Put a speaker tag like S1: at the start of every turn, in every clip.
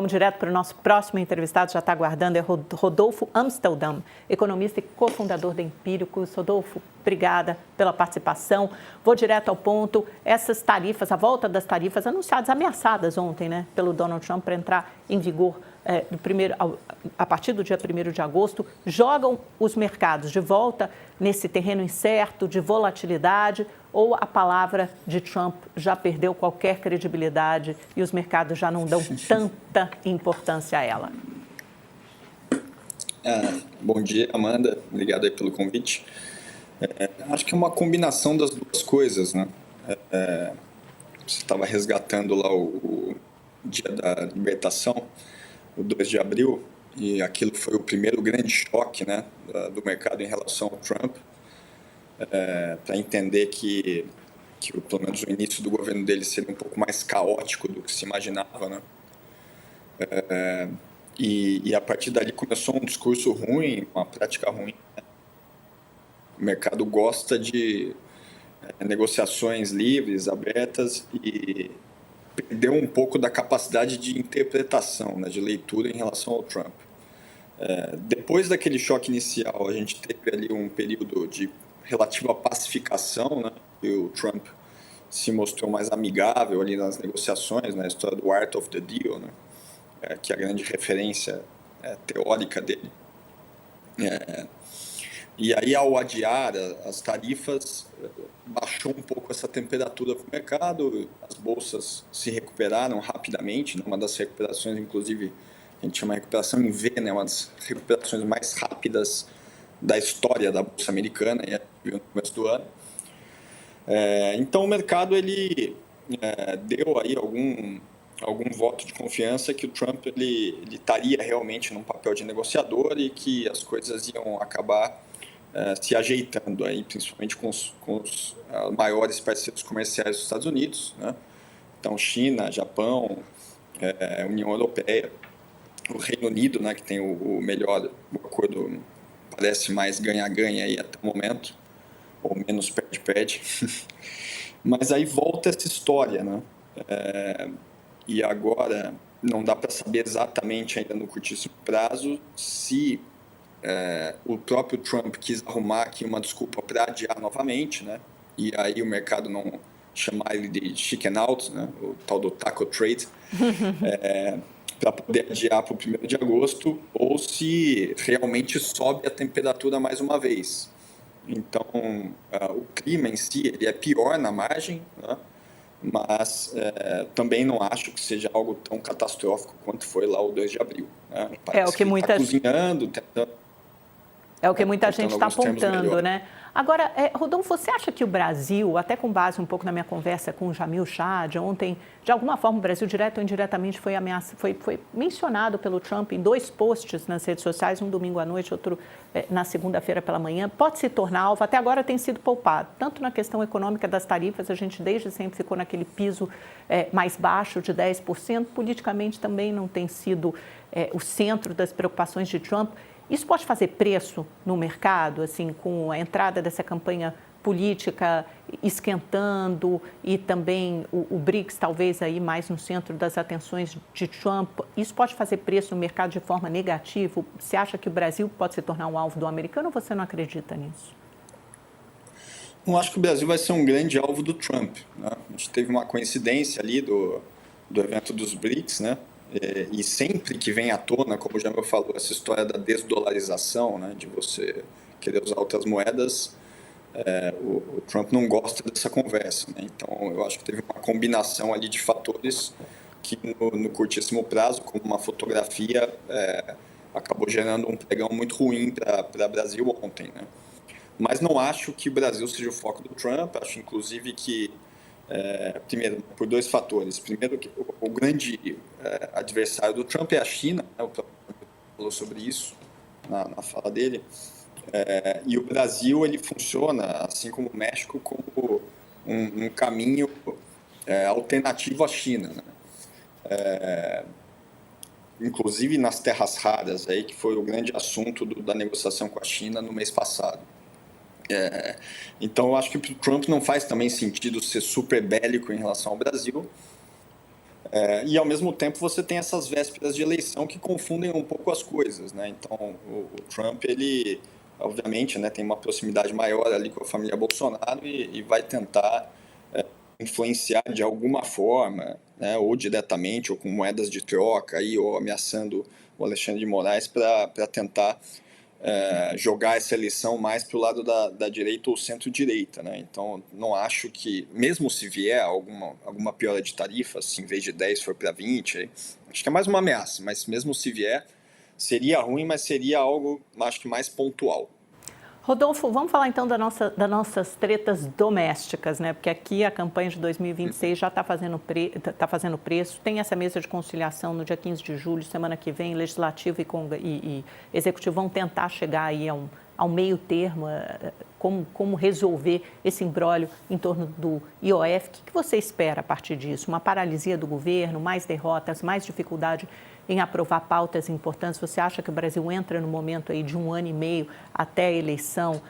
S1: Vamos direto para o nosso próximo entrevistado, já está aguardando, é Rodolfo Amsteldam, economista e cofundador da Empíricos. Rodolfo, obrigada pela participação. Vou direto ao ponto. Essas tarifas, a volta das tarifas anunciadas, ameaçadas ontem, né, pelo Donald Trump para entrar em vigor a partir do dia 1º de agosto, jogam os mercados de volta nesse terreno incerto, de volatilidade, ou a palavra de Trump já perdeu qualquer credibilidade e os mercados já não dão tanta importância a ela?
S2: Bom dia, Amanda. Obrigado aí pelo convite. Acho que é uma combinação das duas coisas, né? Você estava resgatando lá o dia da libertação, o 2 de abril, e aquilo foi o primeiro grande choque, né, do mercado em relação ao Trump, para entender que pelo menos o início do governo dele seria um pouco mais caótico do que se imaginava, né? E a partir dali começou um discurso ruim, uma prática ruim, né? O mercado gosta de negociações livres, abertas, e perdeu um pouco da capacidade de interpretação, né, de leitura em relação ao Trump. Depois daquele choque inicial, a gente teve ali um período de relativa pacificação, né, e o Trump se mostrou mais amigável ali nas negociações, na história do Art of the Deal, né, que é a grande referência teórica dele. E aí, ao adiar as tarifas, baixou um pouco essa temperatura para o mercado, as bolsas se recuperaram rapidamente, né? Uma das recuperações, inclusive, a gente chama de recuperação em V, né? Uma das recuperações mais rápidas da história da Bolsa Americana, e viu no começo do ano. Então, o mercado ele deu aí algum voto de confiança que o Trump ele estaria realmente num papel de negociador e que as coisas iam acabar se ajeitando, aí, principalmente com os maiores parceiros comerciais dos Estados Unidos, né? Então, China, Japão, União Europeia, o Reino Unido, né, que tem o melhor acordo, parece mais ganha-ganha aí até o momento, ou menos perde-perde. Mas aí volta essa história, né? E agora não dá para saber exatamente ainda no curtíssimo prazo se o próprio Trump quis arrumar aqui uma desculpa para adiar novamente, né? E aí o mercado não chamar ele de chicken out, né? O tal do taco trade, para poder adiar para o 1º de agosto, ou se realmente sobe a temperatura mais uma vez. Então, o clima em si ele é pior na margem, né? Mas também não acho que seja algo tão catastrófico quanto foi lá o 2 de abril. Né? Parece que ele está cozinhando, tentando...
S1: É o que muita gente está apontando, né? Agora, Rodolfo, você acha que o Brasil, até com base um pouco na minha conversa com o Jamil Chad, ontem, de alguma forma o Brasil, direto ou indiretamente, foi mencionado pelo Trump em 2 posts nas redes sociais, um domingo à noite, outro na segunda-feira pela manhã, pode se tornar alvo, até agora tem sido poupado, tanto na questão econômica das tarifas, a gente desde sempre ficou naquele piso mais baixo de 10%, politicamente também não tem sido o centro das preocupações de Trump. Isso pode fazer preço no mercado, assim, com a entrada dessa campanha política esquentando e também o BRICS talvez aí mais no centro das atenções de Trump. Isso pode fazer preço no mercado de forma negativa? Você acha que o Brasil pode se tornar um alvo do americano ou você não acredita nisso?
S2: Não acho que o Brasil vai ser um grande alvo do Trump, né? A gente teve uma coincidência ali do evento dos BRICS, né? E sempre que vem à tona, como já me falou, essa história da desdolarização, né, de você querer usar outras moedas, o Trump não gosta dessa conversa, né? Então, eu acho que teve uma combinação ali de fatores que, no curtíssimo prazo, como uma fotografia, acabou gerando um pregão muito ruim para o Brasil ontem, né? Mas não acho que o Brasil seja o foco do Trump, acho inclusive que primeiro, por 2 fatores. Primeiro, que o grande adversário do Trump é a China, né? O Trump falou sobre isso na fala dele. E o Brasil ele funciona, assim como o México, como um caminho alternativo à China, né? Inclusive nas terras raras, aí, que foi o grande assunto da negociação com a China no mês passado. Então, eu acho que para o Trump não faz também sentido ser super bélico em relação ao Brasil. E, ao mesmo tempo, você tem essas vésperas de eleição que confundem um pouco as coisas, né? Então, o Trump, ele, obviamente, né, tem uma proximidade maior ali com a família Bolsonaro e vai tentar influenciar de alguma forma, né, ou diretamente, ou com moedas de troca, aí, ou ameaçando o Alexandre de Moraes para tentar jogar essa eleição mais para o lado da direita ou centro-direita, né? Então, não acho que, mesmo se vier alguma piora de tarifa, se em vez de 10 for para 20, acho que é mais uma ameaça, mas mesmo se vier, seria ruim, mas seria algo, acho que mais pontual.
S1: Rodolfo, vamos falar então das nossas tretas domésticas, né? Porque aqui a campanha de 2026 já está fazendo preço. Tem essa mesa de conciliação no dia 15 de julho, semana que vem, Legislativo e Executivo vão tentar chegar aí ao meio termo, como resolver esse imbróglio em torno do IOF. O que você espera a partir disso? Uma paralisia do governo, mais derrotas, mais dificuldade em aprovar pautas importantes? Você acha que o Brasil entra no momento aí de 1 ano e meio até a eleição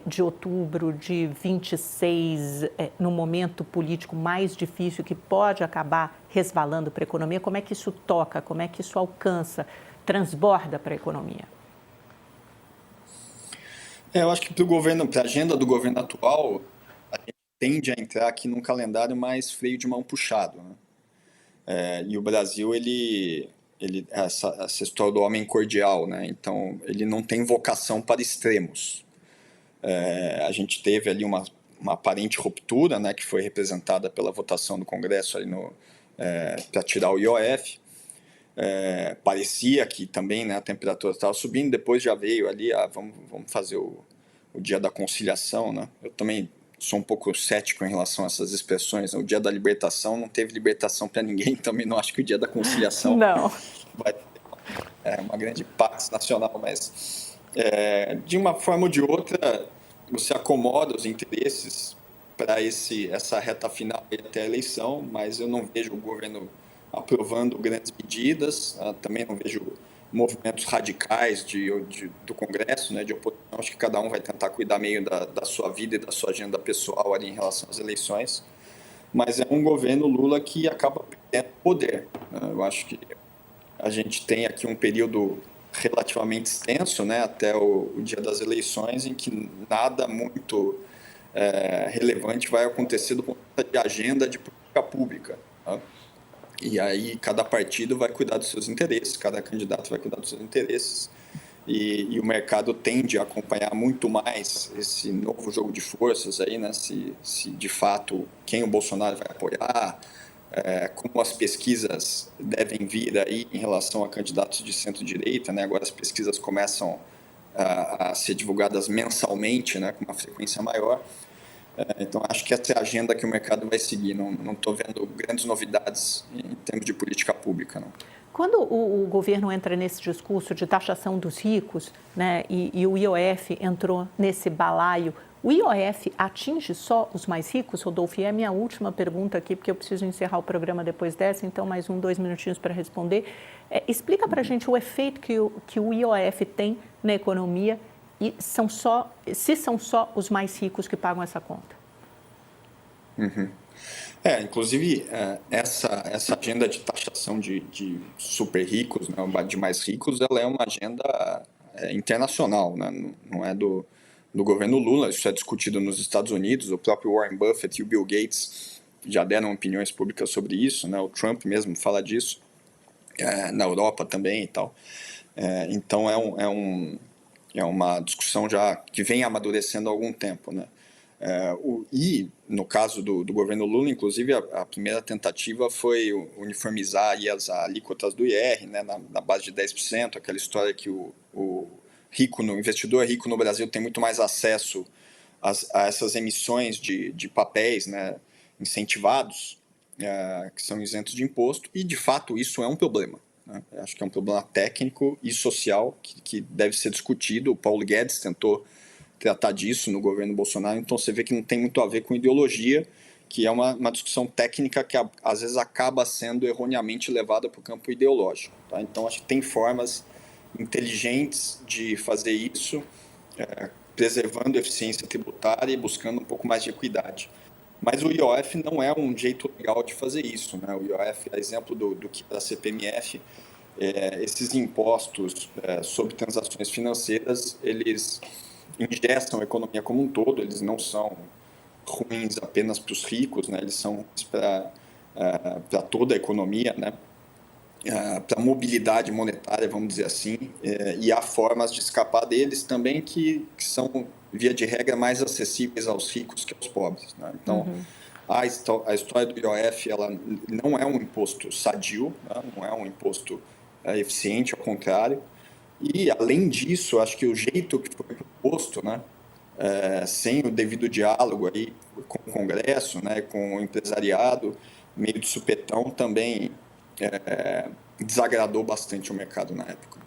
S1: de outubro de 26, no momento político mais difícil que pode acabar resvalando para a economia? Como é que isso toca? Como é que isso alcança, transborda para a economia?
S2: Eu acho que para a agenda do governo atual, a gente tende a entrar aqui num calendário mais freio de mão puxado, né? E o Brasil, essa história do homem cordial, né? Então, ele não tem vocação para extremos. A gente teve ali uma aparente ruptura, né, que foi representada pela votação do Congresso ali para tirar o IOF. Parecia que também, né, a temperatura estava subindo, depois já veio ali, vamos fazer o dia da conciliação, né? Eu também sou um pouco cético em relação a essas expressões, né? O dia da libertação não teve libertação para ninguém, também não acho que o dia da conciliação
S1: não
S2: vai ter uma grande paz nacional, mas de uma forma ou de outra você acomoda os interesses para essa reta final até a eleição, mas eu não vejo o governo aprovando grandes medidas, também não vejo movimentos radicais do Congresso, né, de oposição. Acho que cada um vai tentar cuidar meio da sua vida e da sua agenda pessoal ali em relação às eleições, mas é um governo Lula que acaba perdendo poder. Eu acho que a gente tem aqui um período relativamente extenso, né, até o dia das eleições, em que nada muito relevante vai acontecer do ponto de vista de agenda de política pública, tá? E aí cada partido vai cuidar dos seus interesses, cada candidato vai cuidar dos seus interesses, e o mercado tende a acompanhar muito mais esse novo jogo de forças aí, né? Se de fato quem o Bolsonaro vai apoiar, como as pesquisas devem vir aí em relação a candidatos de centro-direita, né? Agora as pesquisas começam a ser divulgadas mensalmente, né? Com uma frequência maior. Então, acho que essa é a agenda que o mercado vai seguir. Não estou vendo grandes novidades em termos de política pública, não.
S1: Quando o governo entra nesse discurso de taxação dos ricos, né, e o IOF entrou nesse balaio, o IOF atinge só os mais ricos, Rodolfo? E é a minha última pergunta aqui, porque eu preciso encerrar o programa depois dessa, então mais 2 minutinhos para responder. Explica para a gente o efeito que o IOF tem na economia e se são só os mais ricos que pagam essa conta.
S2: Uhum. Inclusive, essa agenda de taxação de super ricos, né, de mais ricos, ela é uma agenda internacional, né, não é do governo Lula. Isso é discutido nos Estados Unidos, o próprio Warren Buffett e o Bill Gates já deram opiniões públicas sobre isso, né, o Trump mesmo fala disso, na Europa também e tal. Então, é uma discussão já que vem amadurecendo há algum tempo, né? E, no caso do governo Lula, inclusive, a primeira tentativa foi uniformizar aí as alíquotas do IR, né, na base de 10%, aquela história que o investidor rico no Brasil tem muito mais acesso a essas emissões de papéis, né, incentivados, que são isentos de imposto, e, de fato, isso é um problema. Acho que é um problema técnico e social que deve ser discutido. O Paulo Guedes tentou tratar disso no governo Bolsonaro, então você vê que não tem muito a ver com ideologia, que é uma discussão técnica que às vezes acaba sendo erroneamente levada para o campo ideológico, tá? Então acho que tem formas inteligentes de fazer isso, preservando a eficiência tributária e buscando um pouco mais de equidade. Mas o IOF não é um jeito legal de fazer isso, né? O IOF, a exemplo do que da CPMF, esses impostos sobre transações financeiras, eles ingestam a economia como um todo, eles não são ruins apenas para os ricos, né? Eles são ruins para toda a economia, né? Para a mobilidade monetária, vamos dizer assim, e há formas de escapar deles também que são, via de regra, mais acessíveis aos ricos que aos pobres, né? Então, a história do IOF, ela não é um imposto sadio, né? Não é um imposto eficiente, ao contrário. E, além disso, acho que o jeito que foi proposto, né? Sem o devido diálogo aí com o Congresso, né? Com o empresariado, meio de supetão, também desagradou bastante o mercado na época.